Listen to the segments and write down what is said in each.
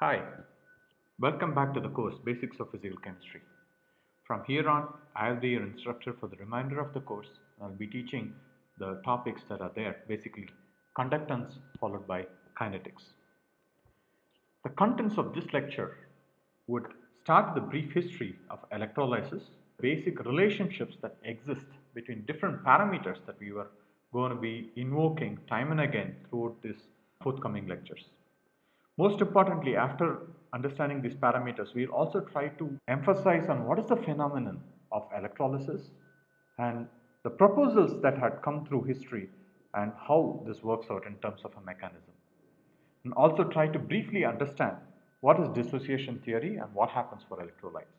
Hi, welcome back to the course Basics of Physical Chemistry. From here on, I'll be your instructor for the remainder of the course. I'll be teaching the topics that are there, basically conductance followed by kinetics. The contents of this lecture would start with a brief history of electrolysis, basic relationships that exist between different parameters that we were going to be invoking time and again throughout these forthcoming lectures. Most importantly, after understanding these parameters, we'll also try to emphasize on what is the phenomenon of electrolysis and the proposals that had come through history and how this works out in terms of a mechanism. And also try to briefly understand what is dissociation theory and what happens for electrolytes.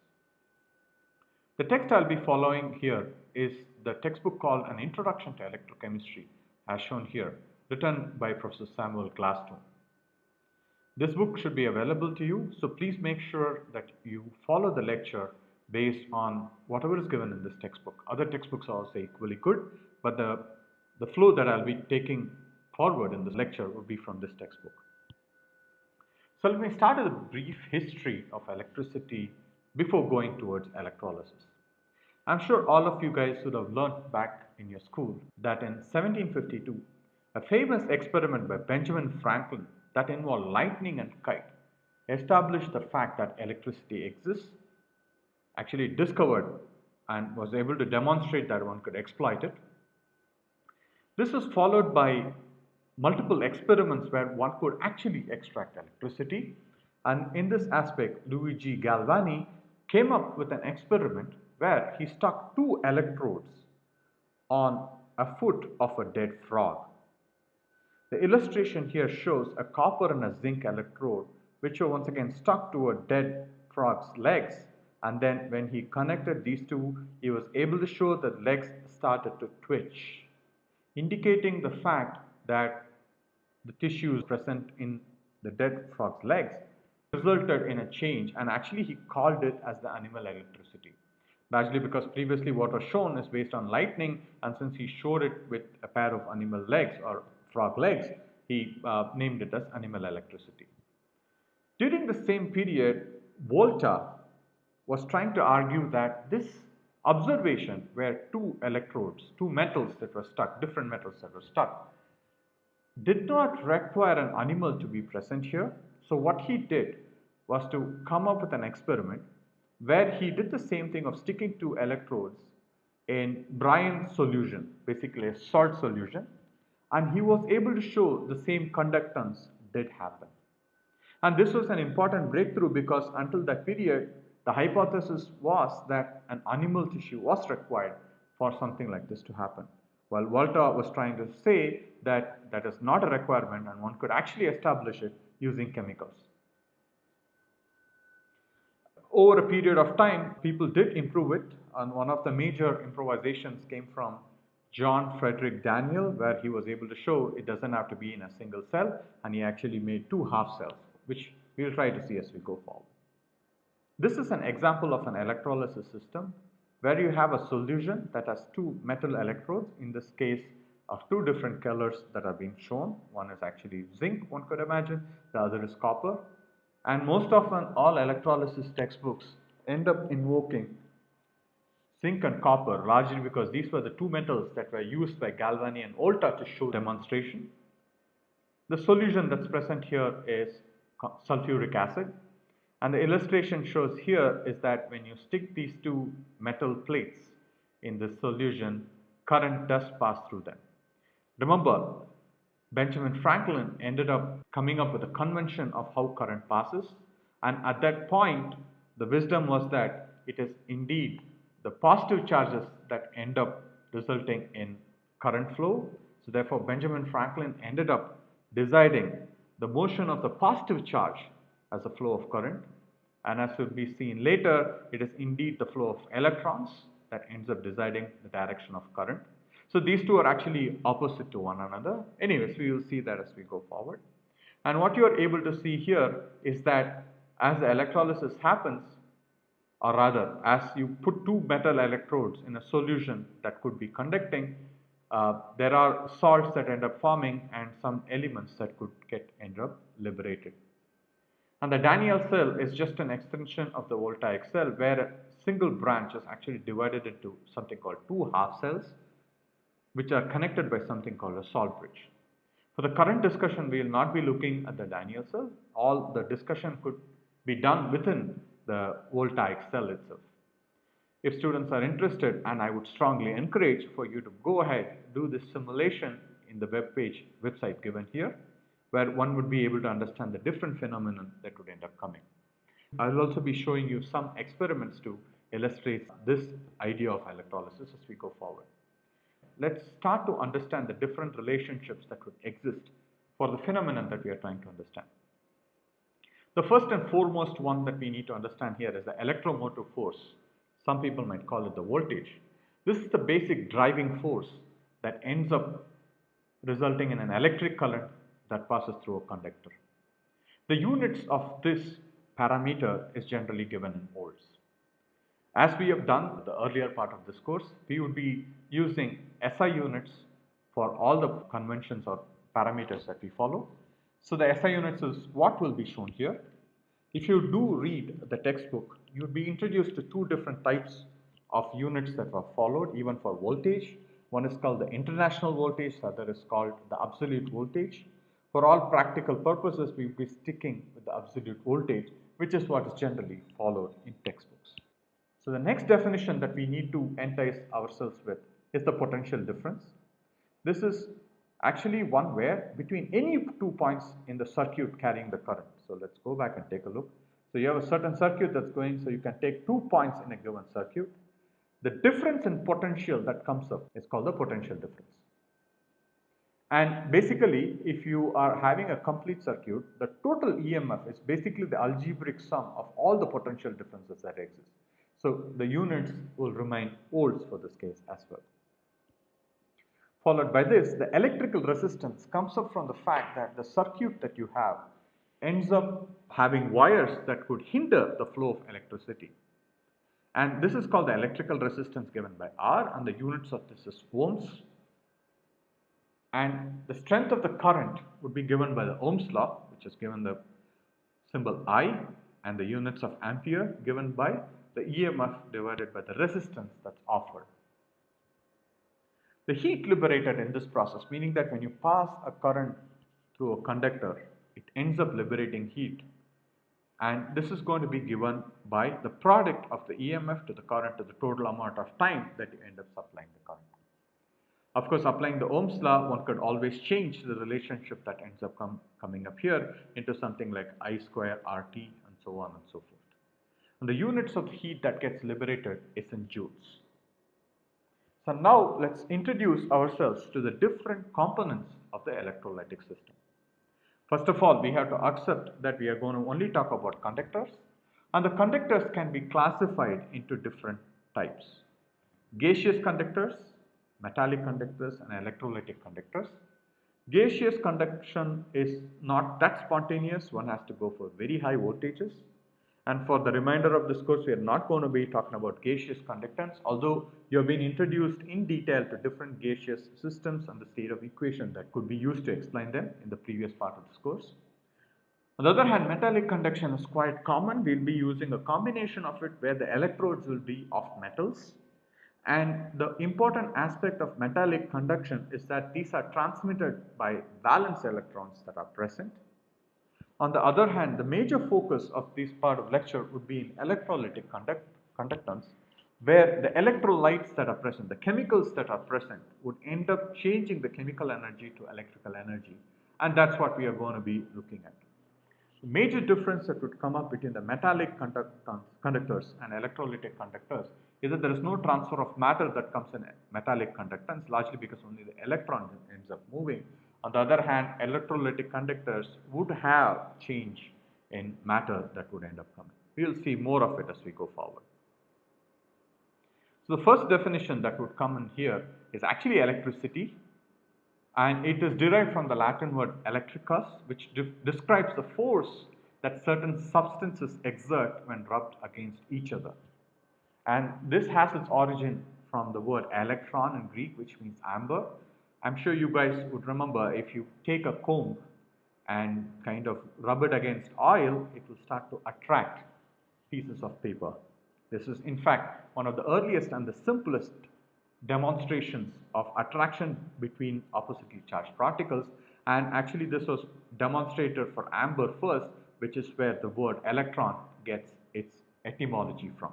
The text I'll be following here is the textbook called An Introduction to Electrochemistry, as shown here, written by Professor Samuel Gladstone. This book should be available to you, so please make sure that you follow the lecture based on whatever is given in this textbook. Other textbooks are also equally good, but the flow that I'll be taking forward in this lecture will be from this textbook. So let me start with a brief history of electricity before going towards electrolysis. I'm sure all of you guys would have learned back in your school that in 1752, a famous experiment by Benjamin Franklin that involved lightning and kite established the fact that electricity exists, actually discovered and was able to demonstrate that one could exploit it. This was followed by multiple experiments where one could actually extract electricity, and in this aspect Luigi Galvani came up with an experiment where he stuck two electrodes on a foot of a dead frog. The illustration here shows a copper and a zinc electrode which were once again stuck to a dead frog's legs, and then when he connected these two, he was able to show that legs started to twitch, indicating the fact that the tissues present in the dead frog's legs resulted in a change, and actually he called it as the animal electricity. Largely because previously what was shown is based on lightning, and since he showed it with a pair of animal legs or frog legs, he named it as animal electricity. During the same period, Volta was trying to argue that this observation where two electrodes, two metals that were stuck, different metals that were stuck, did not require an animal to be present here. So what he did was to come up with an experiment where he did the same thing of sticking two electrodes in brine solution, basically a salt solution, and he was able to show the same conductance did happen. And this was an important breakthrough because until that period, the hypothesis was that an animal tissue was required for something like this to happen. While Volta was trying to say that that is not a requirement and one could actually establish it using chemicals. Over a period of time, people did improve it, and one of the major improvisations came from John Frederick Daniel, where he was able to show it doesn't have to be in a single cell, and he actually made two half cells, which we'll try to see as we go forward. This is an example of an electrolysis system where you have a solution that has two metal electrodes, in this case of two different colors that are being shown. One is actually zinc, one could imagine, the other is copper. And most often all electrolysis textbooks end up invoking zinc and copper, largely because these were the two metals that were used by Galvani and Volta to show demonstration. The solution that's present here is sulfuric acid, and the illustration shows here is that when you stick these two metal plates in the solution, current does pass through them. Remember, Benjamin Franklin ended up coming up with a convention of how current passes, and at that point the wisdom was that it is indeed the positive charges that end up resulting in current flow. So therefore Benjamin Franklin ended up deciding the motion of the positive charge as a flow of current, and as will be seen later, it is indeed the flow of electrons that ends up deciding the direction of current. So these two are actually opposite to one another. Anyways, we will see that as we go forward. And what you are able to see here is that as the electrolysis happens, or rather as you put two metal electrodes in a solution that could be conducting, there are salts that end up forming and some elements that could end up liberated. And the Daniell cell is just an extension of the voltaic cell where a single branch is actually divided into something called two half cells which are connected by something called a salt bridge. For the current discussion, we will not be looking at the Daniell cell. All the discussion could be done within the voltaic cell itself. If students are interested, and I would strongly encourage for you to go ahead, do this simulation in the website given here, where one would be able to understand the different phenomena that would end up coming. I will also be showing you some experiments to illustrate this idea of electrolysis as we go forward. Let's start to understand the different relationships that would exist for the phenomenon that we are trying to understand. The first and foremost one that we need to understand here is the electromotive force. Some people might call it the voltage. This is the basic driving force that ends up resulting in an electric current that passes through a conductor. The units of this parameter is generally given in volts. As we have done the earlier part of this course, we would be using SI units for all the conventions or parameters that we follow. So the SI units is what will be shown here. If you do read the textbook, you would be introduced to two different types of units that were followed even for voltage. One is called the international voltage, the other is called the absolute voltage. For all practical purposes, we will be sticking with the absolute voltage, which is what is generally followed in textbooks. So the next definition that we need to entice ourselves with is the potential difference. This is actually one where between any 2 points in the circuit carrying the current. So let's go back and take a look. So you have a certain circuit that's going, so you can take 2 points in a given circuit. The difference in potential that comes up is called the potential difference. And basically, if you are having a complete circuit, the total EMF is basically the algebraic sum of all the potential differences that exist. So the units will remain volts for this case as well. Followed by this, the electrical resistance comes up from the fact that the circuit that you have ends up having wires that could hinder the flow of electricity. And this is called the electrical resistance given by R, and the units of this is ohms. And the strength of the current would be given by the Ohm's law, which is given the symbol I, and the units of ampere given by the EMF divided by the resistance that's offered. The heat liberated in this process, meaning that when you pass a current through a conductor, it ends up liberating heat. And this is going to be given by the product of the EMF to the current to the total amount of time that you end up supplying the current. Of course, applying the Ohm's law, one could always change the relationship that ends up coming up here into something like I square RT and so on and so forth. And the units of heat that gets liberated is in joules. So now let's introduce ourselves to the different components of the electrolytic system. First of all, we have to accept that we are going to only talk about conductors, and the conductors can be classified into different types: gaseous conductors, metallic conductors, and electrolytic conductors. Gaseous conduction is not that spontaneous. One has to go for very high voltages. And for the remainder of this course, we are not going to be talking about gaseous conductance, although you have been introduced in detail to different gaseous systems and the state of equation that could be used to explain them in the previous part of this course. On the other hand, metallic conduction is quite common. We will be using a combination of it where the electrodes will be of metals. And the important aspect of metallic conduction is that these are transmitted by valence electrons that are present. On the other hand, the major focus of this part of lecture would be in electrolytic conductance, where the electrolytes that are present, the chemicals that are present, would end up changing the chemical energy to electrical energy, and that's what we are going to be looking at. The major difference that would come up between the metallic conductors and electrolytic conductors is that there is no transfer of matter that comes in metallic conductance, largely because only the electron ends up moving. On the other hand, electrolytic conductors would have change in matter that would end up coming. We will see more of it as we go forward. So the first definition that would come in here is actually electricity, and it is derived from the Latin word electricus, which describes the force that certain substances exert when rubbed against each other. And this has its origin from the word electron in Greek, which means amber. I'm sure you guys would remember, if you take a comb and kind of rub it against oil, it will start to attract pieces of paper. This is in fact one of the earliest and the simplest demonstrations of attraction between oppositely charged particles, and actually this was demonstrated for amber first, which is where the word electron gets its etymology from.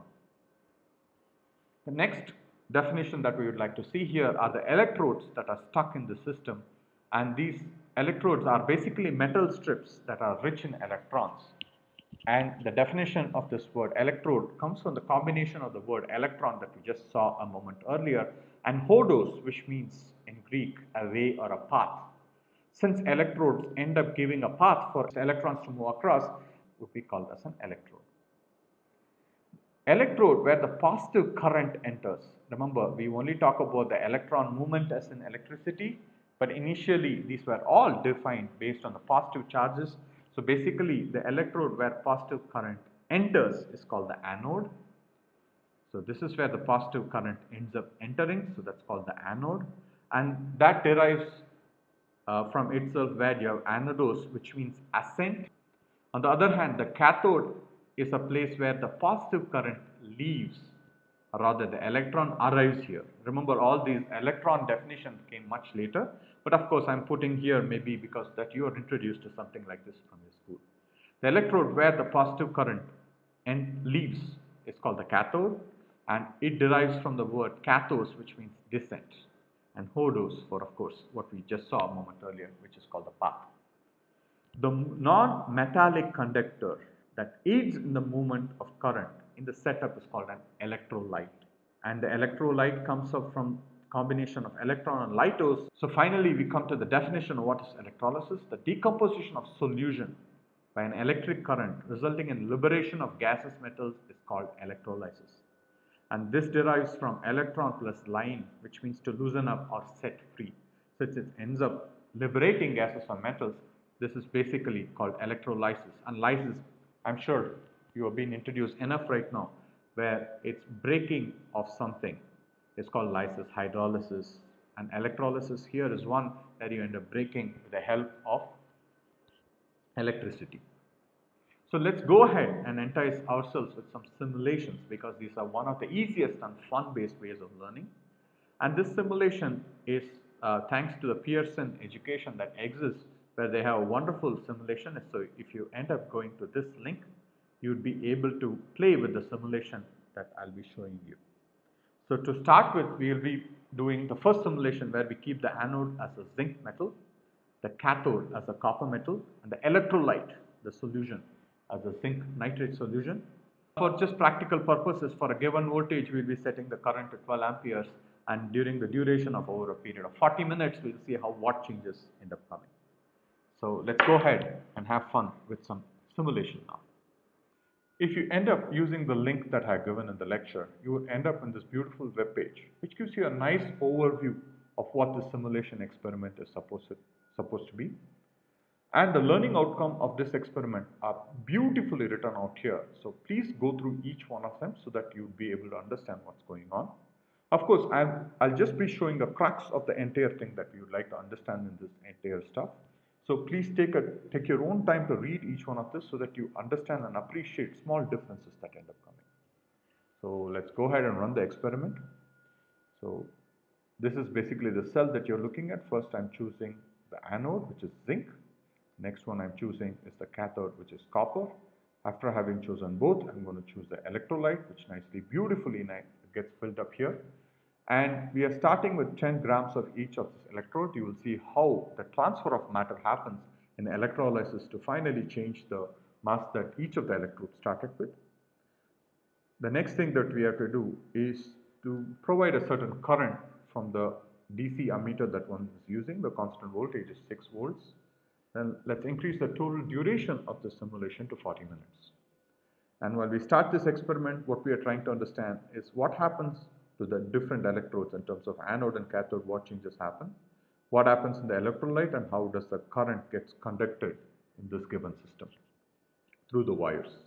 The next definition that we would like to see here are the electrodes that are stuck in the system, and these electrodes are basically metal strips that are rich in electrons. And the definition of this word electrode comes from the combination of the word electron that we just saw a moment earlier and hodos, which means in Greek a way or a path. Since electrodes end up giving a path for electrons to move across, would be called as an electrode. Electrode where the positive current enters. Remember, we only talk about the electron movement as in electricity, but initially these were all defined based on the positive charges. So basically the electrode where positive current enters is called the anode. So this is where the positive current ends up entering, so that's called the anode, and that derives from itself where you have anodos, which means ascent. On the other hand, the cathode is a place where the positive current leaves, or rather the electron arrives here. Remember, all these electron definitions came much later, but of course I'm putting here maybe because that you are introduced to something like this from your school. The electrode where the positive current leaves is called the cathode, and it derives from the word kathos, which means descent, and hodos for, of course, what we just saw a moment earlier, which is called the path. The non-metallic conductor that aids in the movement of current in the setup is called an electrolyte, and the electrolyte comes up from combination of electron and lightose. So finally we come to the definition of what is electrolysis. The decomposition of solution by an electric current resulting in liberation of gaseous metals is called electrolysis, and this derives from electron plus line, which means to loosen up or set free. Since it ends up liberating gases or metals, this is basically called electrolysis. And lysis, I'm sure you have been introduced enough right now, where it's breaking of something. It's called lysis, hydrolysis, and electrolysis here is one that you end up breaking with the help of electricity. So let's go ahead and entice ourselves with some simulations, because these are one of the easiest and fun-based ways of learning. And this simulation is thanks to the Pearson education that exists, where they have a wonderful simulation. So if you end up going to this link, you would be able to play with the simulation that I'll be showing you. So to start with, we will be doing the first simulation where we keep the anode as a zinc metal, the cathode as a copper metal, and the electrolyte, the solution, as a zinc nitrate solution. For just practical purposes, for a given voltage, we will be setting the current to 12 amperes, and during the duration of over a period of 40 minutes, we will see how watt changes end up coming. So let's go ahead and have fun with some simulation now. If you end up using the link that I have given in the lecture, you will end up in this beautiful web page, which gives you a nice overview of what the simulation experiment is supposed to be. And the learning outcome of this experiment are beautifully written out here. So please go through each one of them so that you'll be able to understand what's going on. Of course, I'll just be showing the crux of the entire thing that we would like to understand in this entire stuff. So please take your own time to read each one of this so that you understand and appreciate small differences that end up coming. So let's go ahead and run the experiment. So this is basically the cell that you're looking at. First I'm choosing the anode, which is zinc. Next one I'm choosing is the cathode, which is copper. After having chosen both, I'm going to choose the electrolyte, which nicely, beautifully gets filled up here. And we are starting with 10 grams of each of this electrode. You will see how the transfer of matter happens in electrolysis to finally change the mass that each of the electrodes started with. The next thing that we have to do is to provide a certain current from the DC ammeter that one is using. The constant voltage is 6 volts. Then let's increase the total duration of the simulation to 40 minutes. And while we start this experiment, what we are trying to understand is what happens to the different electrodes in terms of anode and cathode, what changes happen, what happens in the electrolyte, and how does the current gets conducted in this given system through the wires.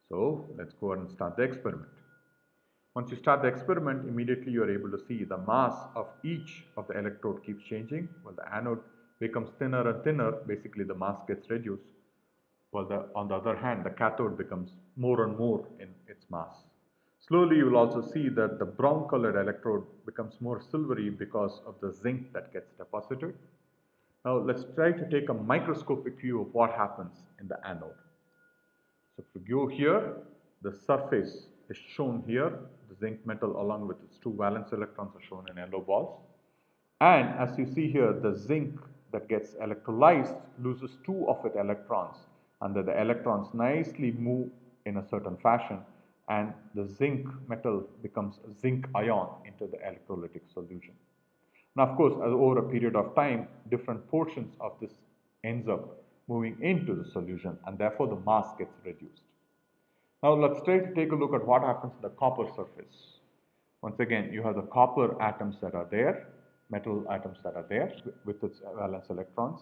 So let's go ahead and start the experiment. Once you start the experiment, immediately you are able to see the mass of each of the electrode keeps changing, while the anode becomes thinner and thinner, basically the mass gets reduced. While on the other hand, the cathode becomes more and more in its mass. Slowly, you will also see that the brown colored electrode becomes more silvery because of the zinc that gets deposited. Now, let's try to take a microscopic view of what happens in the anode. So, if you go here, the surface is shown here. The zinc metal along with its two valence electrons are shown in yellow balls. And as you see here, the zinc that gets electrolyzed loses two of its electrons, and the electrons nicely move in a certain fashion, and the zinc metal becomes zinc ion into the electrolytic solution. Now, of course, over a period of time, different portions of this ends up moving into the solution, and therefore the mass gets reduced. Now, let's try to take a look at what happens to the copper surface. Once again, you have the copper atoms that are there, metal atoms that are there with its valence electrons.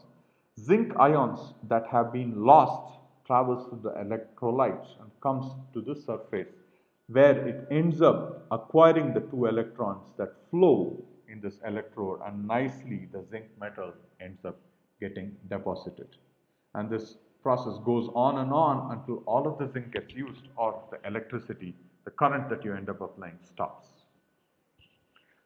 Zinc ions that have been lost travels through the electrolytes and comes to the surface where it ends up acquiring the two electrons that flow in this electrode, and nicely the zinc metal ends up getting deposited. And this process goes on and on until all of the zinc gets used, or the electricity, the current that you end up applying stops.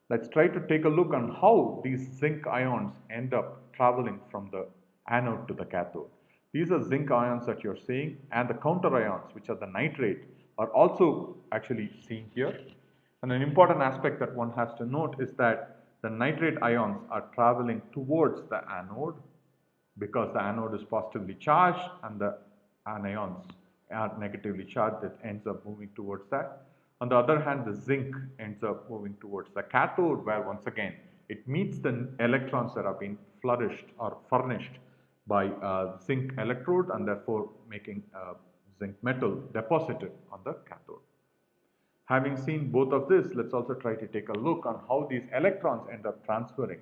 Let's try to take a look on how these zinc ions end up traveling from the anode to the cathode. These are zinc ions that you're seeing, and the counter ions, which are the nitrate, are also actually seen here. And an important aspect that one has to note is that the nitrate ions are traveling towards the anode because the anode is positively charged and the anions are negatively charged, that ends up moving towards that. On the other hand, the zinc ends up moving towards the cathode, where once again it meets the electrons that have been flourished or furnished by zinc electrode, and therefore making zinc metal deposited on the cathode. Having seen both of this, let's also try to take a look on how these electrons end up transferring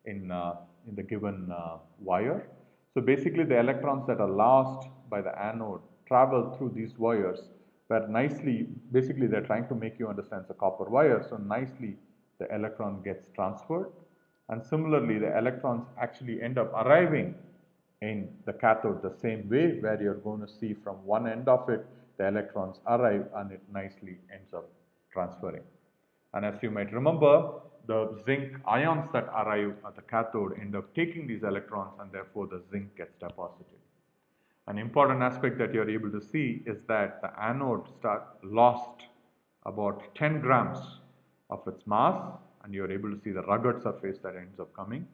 in the given wire. So basically the electrons that are lost by the anode travel through these wires where nicely, basically they're trying to make you understand it's a copper wire, so nicely the electron gets transferred, and similarly the electrons actually end up arriving in the cathode the same way, where you're going to see from one end of it the electrons arrive and it nicely ends up transferring. And as you might remember, the zinc ions that arrive at the cathode end up taking these electrons, and therefore the zinc gets deposited. An important aspect that you're able to see is that the anode lost about 10 grams of its mass, and you're able to see the rugged surface that ends up coming.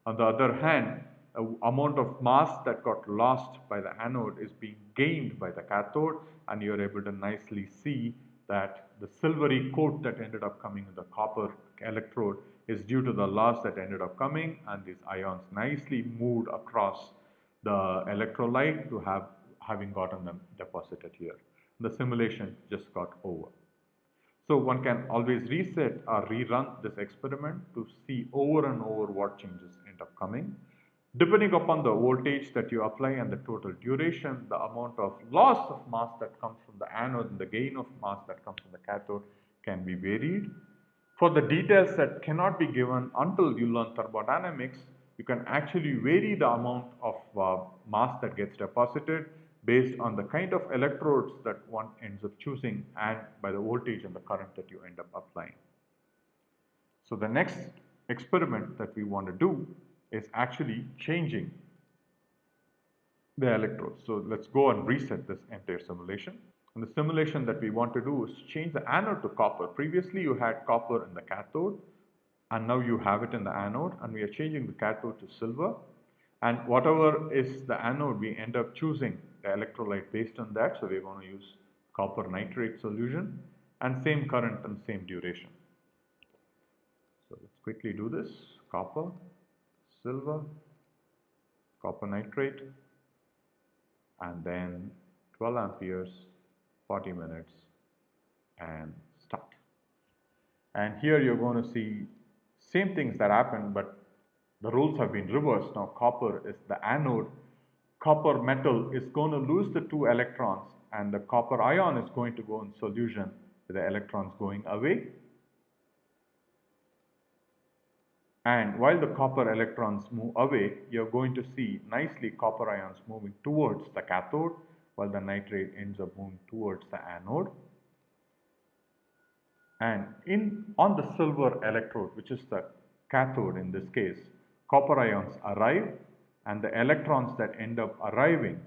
On the other hand, the amount of mass that got lost by the anode is being gained by the cathode, and you're able to nicely see that the silvery coat that ended up coming in the copper electrode is due to the loss that ended up coming, and these ions nicely moved across the electrolyte to having gotten them deposited here. The simulation just got over. So one can always reset or rerun this experiment to see over and over what changes end up coming. Depending upon the voltage that you apply and the total duration, the amount of loss of mass that comes from the anode and the gain of mass that comes from the cathode can be varied. For the details that cannot be given until you learn thermodynamics, you can actually vary the amount of mass that gets deposited based on the kind of electrodes that one ends up choosing and by the voltage and the current that you end up applying. So the next experiment that we want to do is actually changing the electrodes. So let's go and reset this entire simulation. And the simulation that we want to do is change the anode to copper. Previously you had copper in the cathode, and now you have it in the anode, and we are changing the cathode to silver. And whatever is the anode, we end up choosing the electrolyte based on that. So we're going to use copper nitrate solution, and same current and same duration. So let's quickly do this. Copper, silver, copper nitrate, and then 12 amperes, 40 minutes, and start. And here you're going to see same things that happen, but the rules have been reversed. Now copper is the anode. Copper metal is going to lose the two electrons, and the copper ion is going to go in solution with the electrons going away. And while the copper electrons move away, you're going to see nicely copper ions moving towards the cathode, while the nitrate ends up moving towards the anode. And on the silver electrode, which is the cathode in this case, copper ions arrive, and the electrons that end up arriving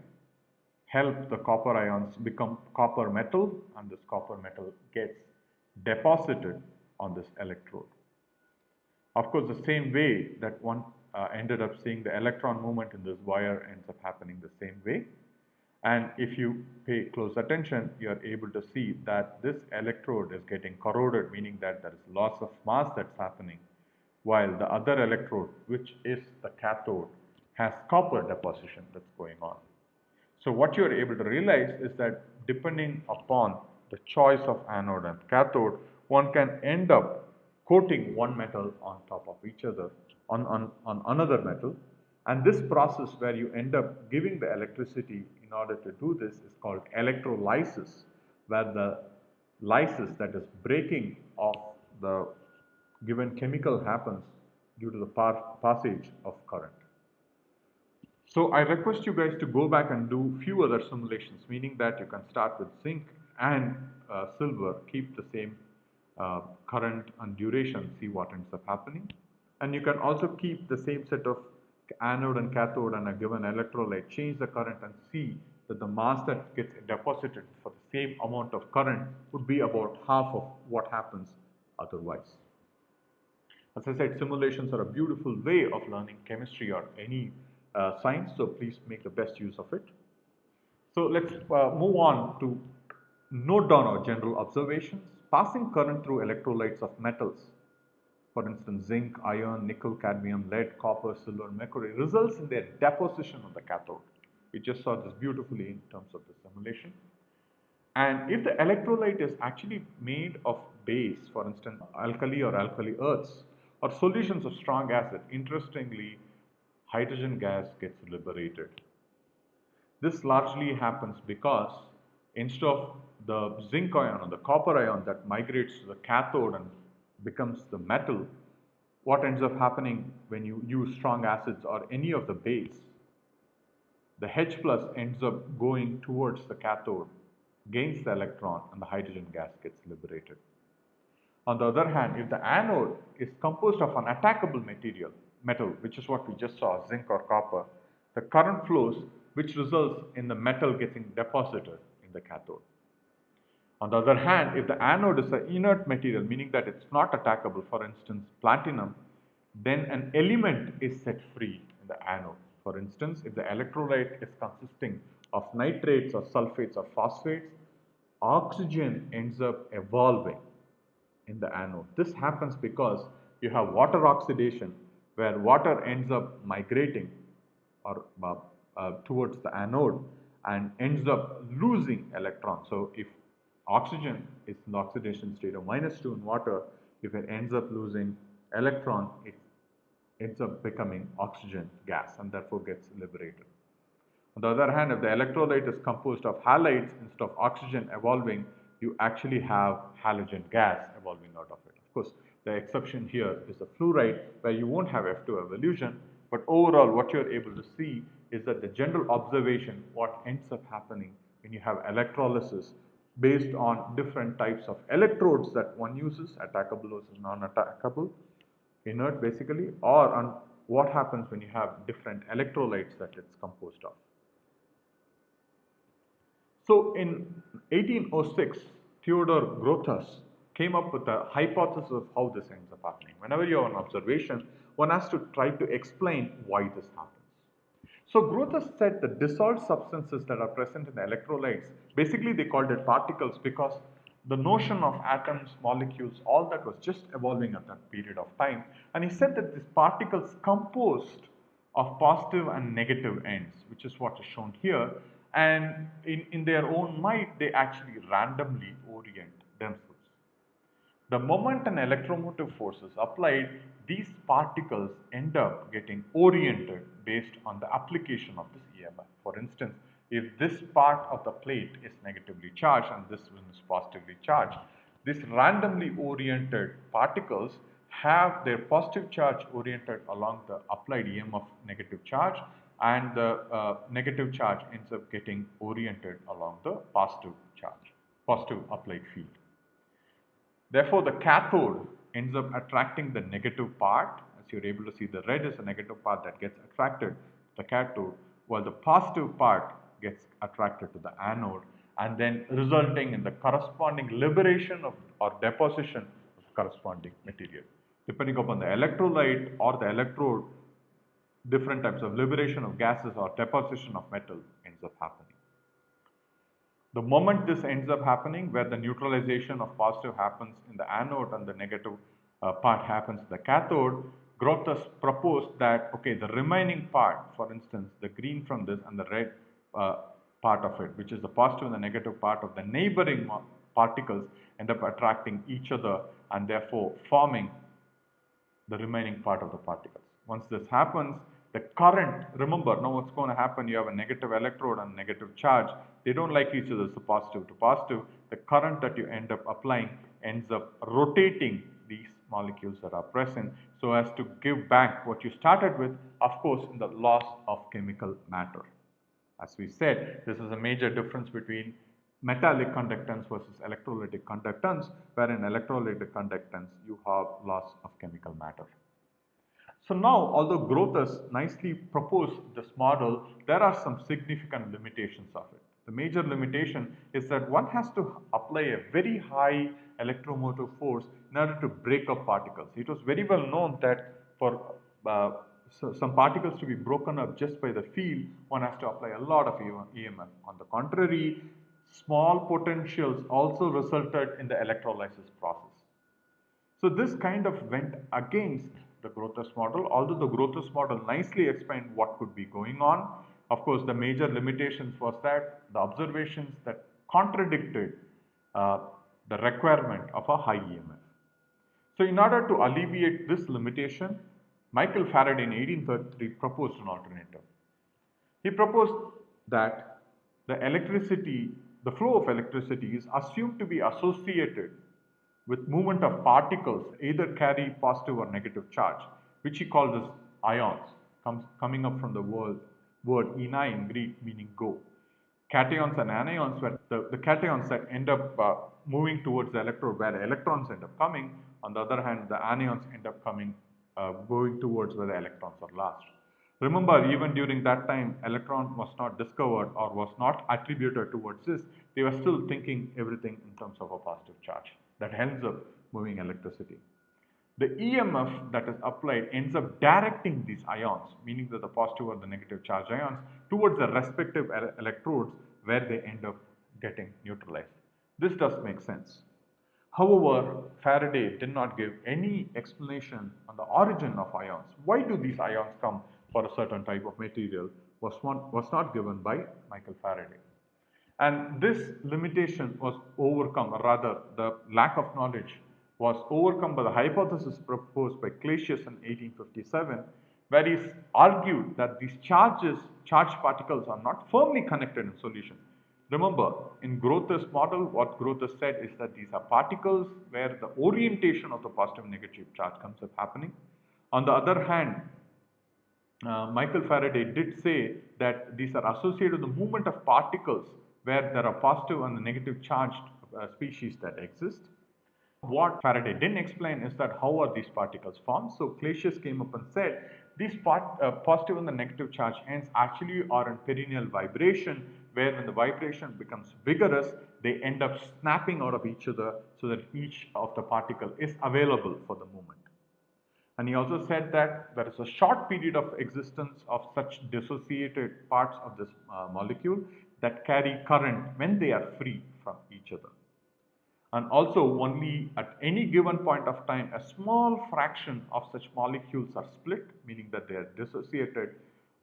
help the copper ions become copper metal, and this copper metal gets deposited on this electrode. Of course, the same way that one ended up seeing the electron movement in this wire ends up happening the same way. And if you pay close attention, you are able to see that this electrode is getting corroded, meaning that there is loss of mass that's happening, while the other electrode, which is the cathode, has copper deposition that's going on. So what you are able to realize is that depending upon the choice of anode and cathode, one can end up coating one metal on top of each other on another metal. And this process where you end up giving the electricity in order to do this is called electrolysis, where the lysis, that is breaking of the given chemical, happens due to the passage of current. So I request you guys to go back and do few other simulations, meaning that you can start with zinc and silver, keep the same current and duration, see what ends up happening. And you can also keep the same set of anode and cathode and a given electrolyte, change the current and see that the mass that gets deposited for the same amount of current would be about half of what happens otherwise. As I said, simulations are a beautiful way of learning chemistry or any science, so please make the best use of it. So let's move on to note down our general observations. Passing current through electrolytes of metals, for instance zinc, iron, nickel, cadmium, lead, copper, silver, mercury, results in their deposition on the cathode. We just saw this beautifully in terms of the simulation. And if the electrolyte is actually made of base, for instance alkali or alkali earths, or solutions of strong acid, interestingly hydrogen gas gets liberated. This largely happens because instead of the zinc ion or the copper ion that migrates to the cathode and becomes the metal, what ends up happening when you use strong acids or any of the base, the H plus ends up going towards the cathode, gains the electron, and the hydrogen gas gets liberated. On the other hand, if the anode is composed of an attackable metal, which is what we just saw, zinc or copper, the current flows, which results in the metal getting deposited in the cathode. On the other hand, if the anode is an inert material, meaning that it's not attackable, for instance platinum, then an element is set free in the anode. For instance, if the electrolyte is consisting of nitrates or sulfates or phosphates, oxygen ends up evolving in the anode. This happens because you have water oxidation, where water ends up migrating or towards the anode and ends up losing electrons. So if oxygen is in the oxidation state of -2 in water, if it ends up losing electron, it ends up becoming oxygen gas and therefore gets liberated. On the other hand, if the electrolyte is composed of halides, instead of oxygen evolving, you actually have halogen gas evolving out of it. Of course, the exception here is the fluoride, where you won't have F2 evolution, but overall what you're able to see is that the general observation, what ends up happening when you have electrolysis based on different types of electrodes that one uses, attackable versus non-attackable, inert basically, or on what happens when you have different electrolytes that it's composed of. So in 1806, Theodor Grotius came up with a hypothesis of how this ends up happening. Whenever you have an observation, one has to try to explain why this happens. So Grotius said the dissolved substances that are present in the electrolytes, basically they called it particles because the notion of atoms, molecules, all that was just evolving at that period of time. And he said that these particles composed of positive and negative ends, which is what is shown here. And in their own might, they actually randomly orient themselves. The moment an electromotive force is applied, these particles end up getting oriented based on the application of this EMF. For instance, if this part of the plate is negatively charged and this one is positively charged, these randomly oriented particles have their positive charge oriented along the applied EMF negative charge, and the negative charge ends up getting oriented along the positive charge, positive applied field. Therefore, the cathode ends up attracting the negative part. As you're able to see, the red is the negative part that gets attracted to the cathode, while the positive part gets attracted to the anode, and then resulting in the corresponding liberation of or deposition of corresponding material. Depending upon the electrolyte or the electrode, different types of liberation of gases or deposition of metal ends up happening. The moment this ends up happening, where the neutralization of positive happens in the anode and the negative part happens in the cathode, Grothus proposed that, okay, the remaining part, for instance, the green from this and the red part of it, which is the positive and the negative part of the neighboring particles, end up attracting each other and therefore forming the remaining part of the particles. Once this happens, the current, remember now what's going to happen, you have a negative electrode and negative charge, they don't like each other, so positive to positive, the current that you end up applying ends up rotating these molecules that are present so as to give back what you started with, of course, in the loss of chemical matter. As we said, this is a major difference between metallic conductance versus electrolytic conductance, where in electrolytic conductance you have loss of chemical matter. So now, although Grothus nicely proposed this model, there are some significant limitations of it. The major limitation is that one has to apply a very high electromotive force in order to break up particles. It was very well known that for some particles to be broken up just by the field, one has to apply a lot of EMF. On the contrary, small potentials also resulted in the electrolysis process. So this kind of went against the Grothus model, although the Grothus model nicely explained what could be going on. Of course, the major limitations was that the observations that contradicted the requirement of a high EMF. So in order to alleviate this limitation, Michael Faraday in 1833 proposed an alternative. He proposed that the flow of electricity is assumed to be associated with movement of particles either carry positive or negative charge, which he called as ions, coming up from the word "enai" in Greek, meaning go. Cations and anions were the cations that end up moving towards the electrode, where electrons end up coming. On the other hand, the anions end up going towards where the electrons are lost. Remember, even during that time, electron was not discovered or was not attributed towards this. They were still thinking everything in terms of a positive charge that ends up moving electricity. The EMF that is applied ends up directing these ions, meaning that the positive or the negative charge ions, towards the respective electrodes where they end up getting neutralized. This does make sense. However, Faraday did not give any explanation on the origin of ions. Why do these ions come for a certain type of material was not given by Michael Faraday. And this limitation was overcome, or rather the lack of knowledge was overcome by the hypothesis proposed by Clausius in 1857, where he argued that these charged particles are not firmly connected in solution. Remember, in Grothus' model, what Grothus said is that these are particles where the orientation of the positive and negative charge comes up happening. On the other hand, Michael Faraday did say that these are associated with the movement of particles where there are positive and negative charged species that exist. What Faraday didn't explain is that how are these particles formed. So Clausius came up and said these positive and the negative charge ends actually are in perennial vibration, where when the vibration becomes vigorous, they end up snapping out of each other so that each of the particle is available for the movement. And he also said that there is a short period of existence of such dissociated parts of this molecule that carry current when they are free from each other. And also only at any given point of time, a small fraction of such molecules are split, meaning that they are dissociated,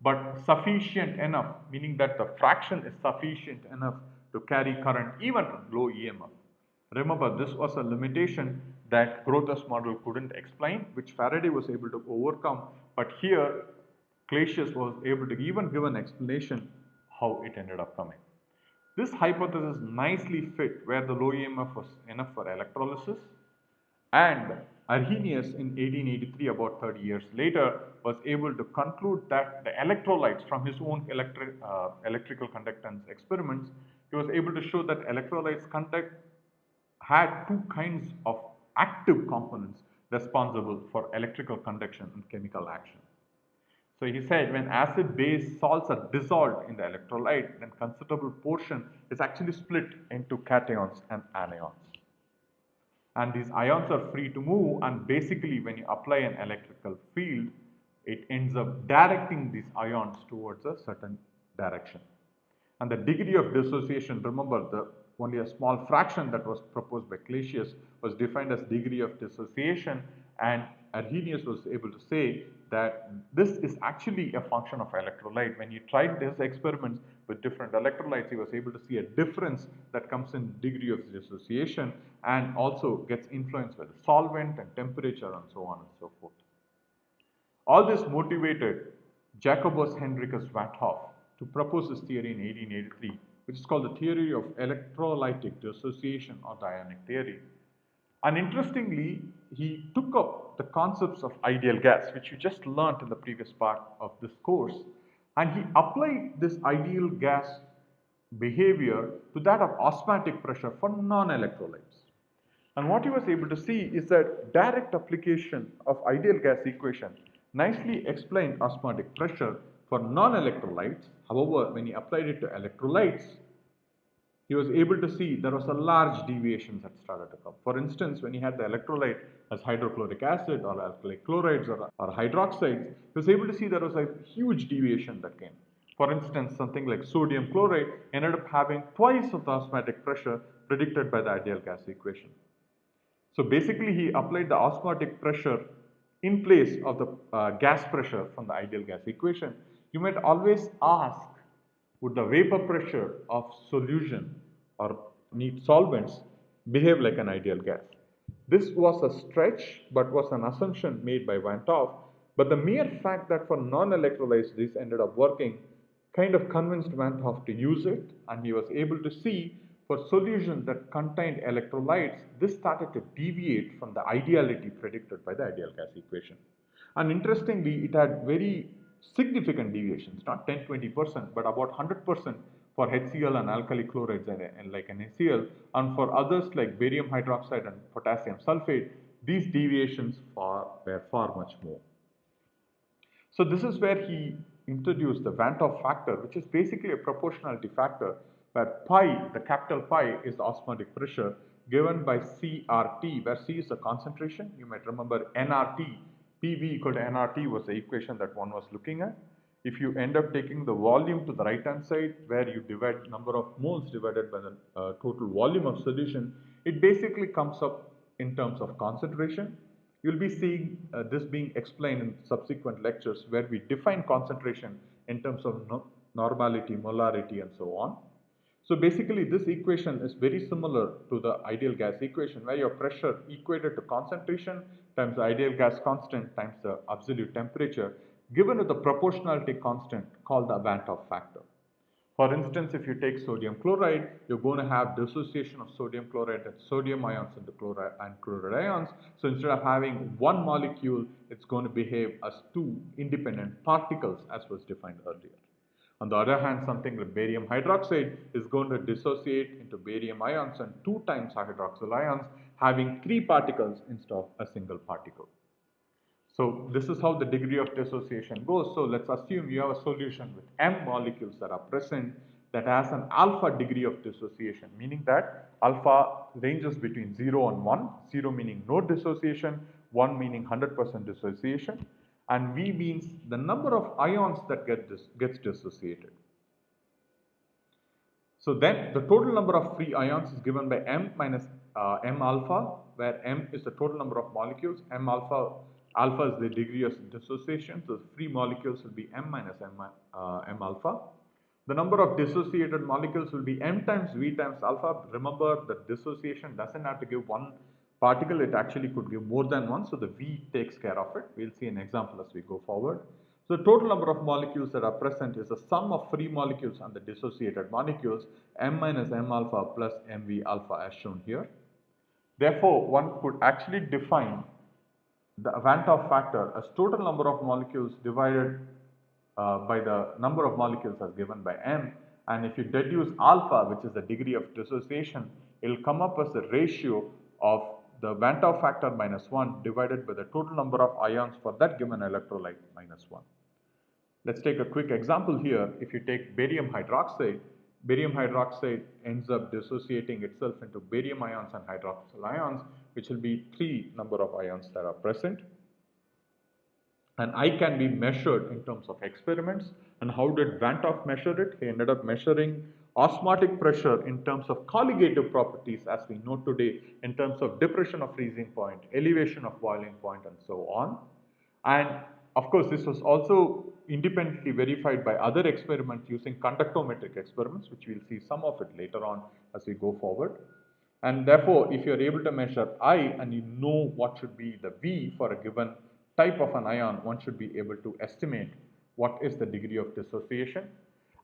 but sufficient enough, meaning that the fraction is sufficient enough to carry current even at low EMF. Remember, this was a limitation that Grothus model couldn't explain, which Faraday was able to overcome, but here Clausius was able to even give an explanation how it ended up coming. This hypothesis nicely fit where the low EMF was enough for electrolysis and Arrhenius in 1883, about 30 years later, was able to conclude that the electrolytes from his own electrical conductance experiments, he was able to show that electrolytes had two kinds of active components responsible for electrical conduction and chemical action. So he said when acid-base salts are dissolved in the electrolyte, then considerable portion is actually split into cations and anions. And these ions are free to move, and basically when you apply an electrical field, it ends up directing these ions towards a certain direction. And the degree of dissociation, remember, only a small fraction that was proposed by Clausius was defined as degree of dissociation, and Arrhenius was able to say that this is actually a function of electrolyte. When he tried his experiments with different electrolytes, he was able to see a difference that comes in degree of dissociation and also gets influenced by the solvent and temperature and so on and so forth. All this motivated Jacobus Hendrikus van 't Hoff to propose this theory in 1883, which is called the theory of electrolytic dissociation or the ionic theory. And interestingly, he took up the concepts of ideal gas, which you just learnt in the previous part of this course, and he applied this ideal gas behavior to that of osmotic pressure for non-electrolytes. And what he was able to see is that direct application of ideal gas equation nicely explained osmotic pressure for non-electrolytes. However, when he applied it to electrolytes, he was able to see there was a large deviations that started to come. For instance, when he had the electrolyte as hydrochloric acid or alkali chlorides or hydroxides, he was able to see there was a huge deviation that came. For instance, something like sodium chloride ended up having twice of the osmotic pressure predicted by the ideal gas equation. So basically, he applied the osmotic pressure in place of the gas pressure from the ideal gas equation. You might always ask, would the vapor pressure of solution or neat solvents behave like an ideal gas? This was a stretch, but was an assumption made by Van 't Hoff. But the mere fact that for non-electrolytes this ended up working kind of convinced Van 't Hoff to use it, and he was able to see for solutions that contained electrolytes, this started to deviate from the ideality predicted by the ideal gas equation. And interestingly, it had very significant deviations, not 10-20%, but about 100% for HCl and alkali chlorides and like NaCl, and for others like barium hydroxide and potassium sulfate, these deviations were far much more. So this is where he introduced the Van 't Hoff factor, which is basically a proportionality factor where pi, the capital pi, is the osmotic pressure given by CRT, where C is the concentration. You might remember NRT, PV equal to NRT was the equation that one was looking at. If you end up taking the volume to the right hand side, where you divide number of moles divided by the total volume of solution, it basically comes up in terms of concentration. You'll be seeing this being explained in subsequent lectures where we define concentration in terms of normality, molarity and so on. So basically this equation is very similar to the ideal gas equation where your pressure equated to concentration times the ideal gas constant times the absolute temperature given with the proportionality constant called the Van 't Hoff factor. For instance, if you take sodium chloride, you're going to have dissociation of sodium chloride and sodium ions into chloride and chloride ions. So instead of having one molecule, it's going to behave as two independent particles as was defined earlier. On the other hand, something like barium hydroxide is going to dissociate into barium ions and 2 times hydroxyl ions, having 3 particles instead of a single particle. So this is how the degree of dissociation goes. So let's assume you have a solution with M molecules that are present that has an alpha degree of dissociation, meaning that alpha ranges between 0 and 1, 0 meaning no dissociation, 1 meaning 100% dissociation, and V means the number of ions that gets dissociated. So then the total number of free ions is given by M minus M alpha, where M is the total number of molecules, M alpha is the degree of dissociation, so free molecules will be M minus M alpha. The number of dissociated molecules will be M times V times alpha. Remember that dissociation doesn't have to give one particle, it actually could give more than one, so the V takes care of it. We'll see an example as we go forward. So the total number of molecules that are present is the sum of free molecules and the dissociated molecules, M minus M alpha plus MV alpha as shown here. Therefore, one could actually define the Van 't Hoff factor as total number of molecules divided by the number of molecules as given by m, and if you deduce alpha, which is the degree of dissociation, it will come up as the ratio of the Van 't Hoff factor minus 1 divided by the total number of ions for that given electrolyte minus 1. Let's take a quick example here. If you take barium hydroxide ends up dissociating itself into barium ions and hydroxyl ions, which will be 3 number of ions that are present. And I can be measured in terms of experiments. And how did Van 't Hoff measure it? He ended up measuring osmotic pressure in terms of colligative properties, as we know today, in terms of depression of freezing point, elevation of boiling point, and so on. And of course, this was also independently verified by other experiments using conductometric experiments, which we'll see some of it later on as we go forward. And therefore, if you're able to measure I and you know what should be the V for a given type of an ion, one should be able to estimate what is the degree of dissociation.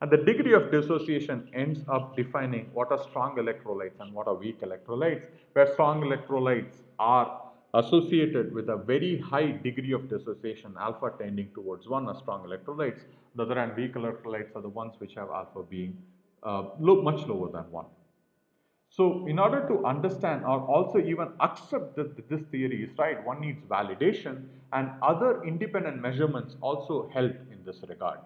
And the degree of dissociation ends up defining what are strong electrolytes and what are weak electrolytes, where strong electrolytes are associated with a very high degree of dissociation, alpha tending towards 1 are strong electrolytes. On the other hand, weak electrolytes are the ones which have alpha being much lower than 1. So in order to understand or also even accept that this theory is right, one needs validation, and other independent measurements also help in this regard.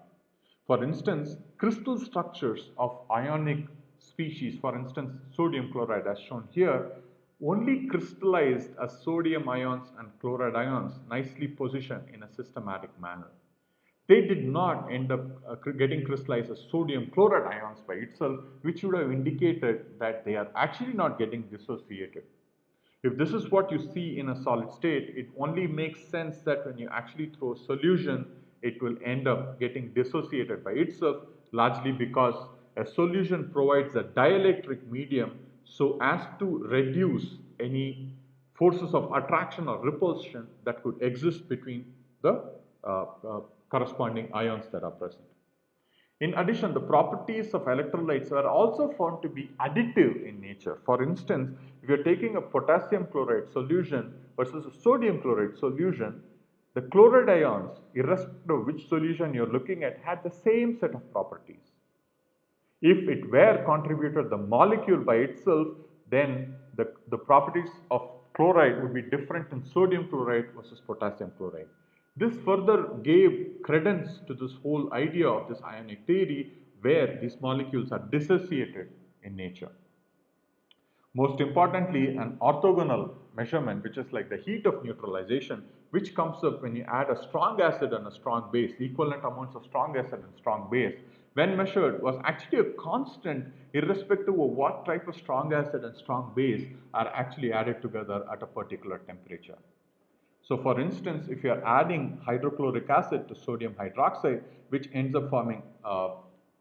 For instance, crystal structures of ionic species, for instance, sodium chloride as shown here, only crystallized as sodium ions and chloride ions nicely positioned in a systematic manner. They did not end up getting crystallized as sodium chloride ions by itself, which would have indicated that they are actually not getting dissociated. If this is what you see in a solid state, it only makes sense that when you actually throw solution, it will end up getting dissociated by itself, largely because a solution provides a dielectric medium so as to reduce any forces of attraction or repulsion that could exist between the uh, uh, corresponding ions that are present. In addition, the properties of electrolytes are also found to be additive in nature. For instance, if you're taking a potassium chloride solution versus a sodium chloride solution, the chloride ions, irrespective of which solution you're looking at, had the same set of properties. If it were contributed the molecule by itself, then the properties of chloride would be different in sodium chloride versus potassium chloride. This further gave credence to this whole idea of this ionic theory where these molecules are dissociated in nature. Most importantly, an orthogonal measurement, which is like the heat of neutralization, which comes up when you add a strong acid and a strong base, equivalent amounts of strong acid and strong base, when measured was actually a constant irrespective of what type of strong acid and strong base are actually added together at a particular temperature. So for instance, if you are adding hydrochloric acid to sodium hydroxide, which ends up forming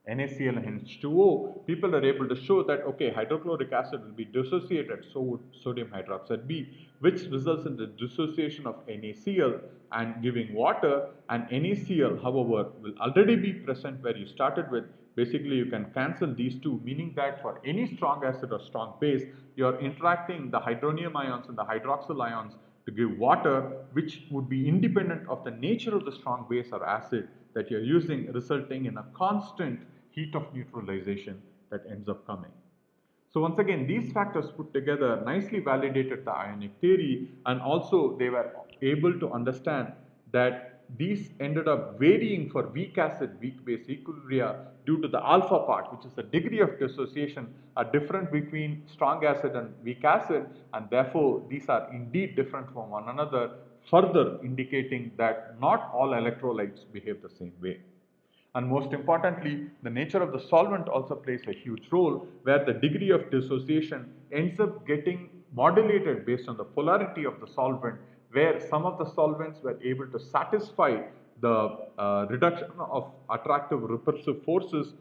NaCl and H2O, people are able to show that, okay, hydrochloric acid will be dissociated, so would sodium hydroxide be, which results in the dissociation of NaCl and giving water, and NaCl, however, will already be present where you started with. Basically, you can cancel these two, meaning that for any strong acid or strong base, you are interacting the hydronium ions and the hydroxyl ions to give water, which would be independent of the nature of the strong base or acid that you're using, resulting in a constant heat of neutralization that ends up coming. So once again, these factors put together nicely validated the ionic theory, and also they were able to understand that these ended up varying for weak acid, weak base equilibria due to the alpha part, which is the degree of dissociation, are different between strong acid and weak acid, and therefore these are indeed different from one another, further indicating that not all electrolytes behave the same way. And most importantly, the nature of the solvent also plays a huge role, where the degree of dissociation ends up getting modulated based on the polarity of the solvent, where some of the solvents were able to satisfy the reduction of attractive repulsive forces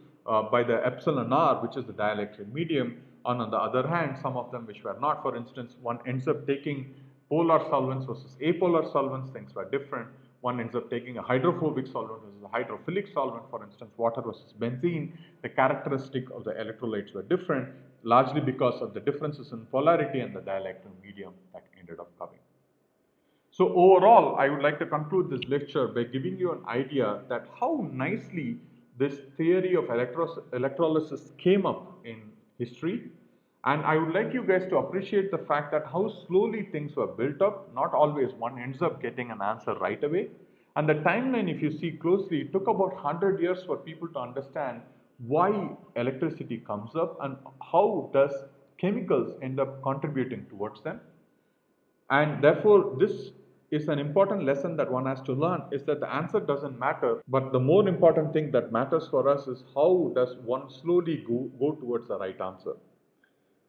by the epsilon r, which is the dielectric medium. And on the other hand, some of them which were not. For instance, one ends up taking polar solvents versus apolar solvents, things were different. One ends up taking a hydrophobic solvent versus a hydrophilic solvent, for instance, water versus benzene. The characteristic of the electrolytes were different, largely because of the differences in polarity and the dielectric medium that ended up coming. So overall, I would like to conclude this lecture by giving you an idea that how nicely this theory of electrolysis came up in history. And I would like you guys to appreciate the fact that how slowly things were built up. Not always one ends up getting an answer right away. And the timeline, if you see closely, it took about 100 years for people to understand why electricity comes up and how does chemicals end up contributing towards them. And therefore, this is an important lesson that one has to learn is that the answer doesn't matter, but the more important thing that matters for us is how does one slowly go towards the right answer.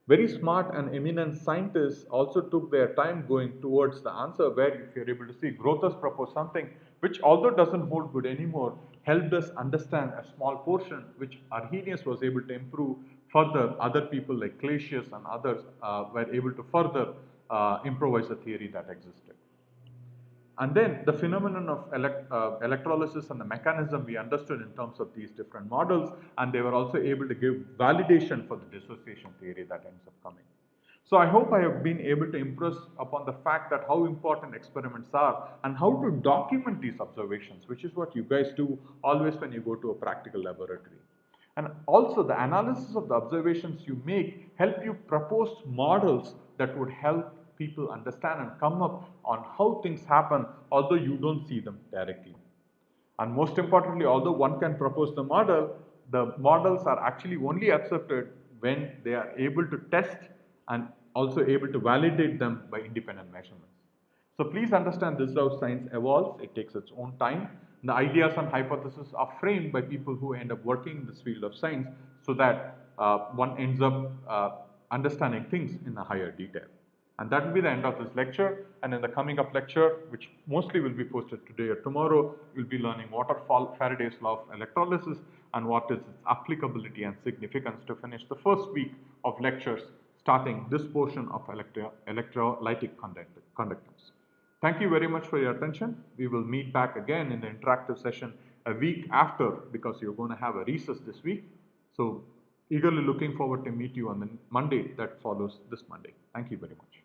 Very smart and eminent scientists also took their time going towards the answer where if you're able to see Grothus proposed something which although doesn't hold good anymore helped us understand a small portion which Arrhenius was able to improve further. Other people like Clausius and others were able to further improvise a theory that existed. And then the phenomenon of electrolysis and the mechanism we understood in terms of these different models, and they were also able to give validation for the dissociation theory that ends up coming. So I hope I have been able to impress upon the fact that how important experiments are and how to document these observations, which is what you guys do always when you go to a practical laboratory. And also the analysis of the observations you make help you propose models that would help people understand and come up on how things happen although you don't see them directly. And most importantly, although one can propose the models are actually only accepted when they are able to test and also able to validate them by independent measurements. So please understand this is how science evolves. It takes its own time. The ideas and hypotheses are framed by people who end up working in this field of science so that one ends up understanding things in a higher detail. And that will be the end of this lecture. And in the coming up lecture, which mostly will be posted today or tomorrow, you'll be learning what are Faraday's law of electrolysis and what is its applicability and significance to finish the first week of lectures starting this portion of electrolytic conductance. Thank you very much for your attention. We will meet back again in the interactive session a week after because you're going to have a recess this week. So eagerly looking forward to meet you on the Monday that follows this Monday. Thank you very much.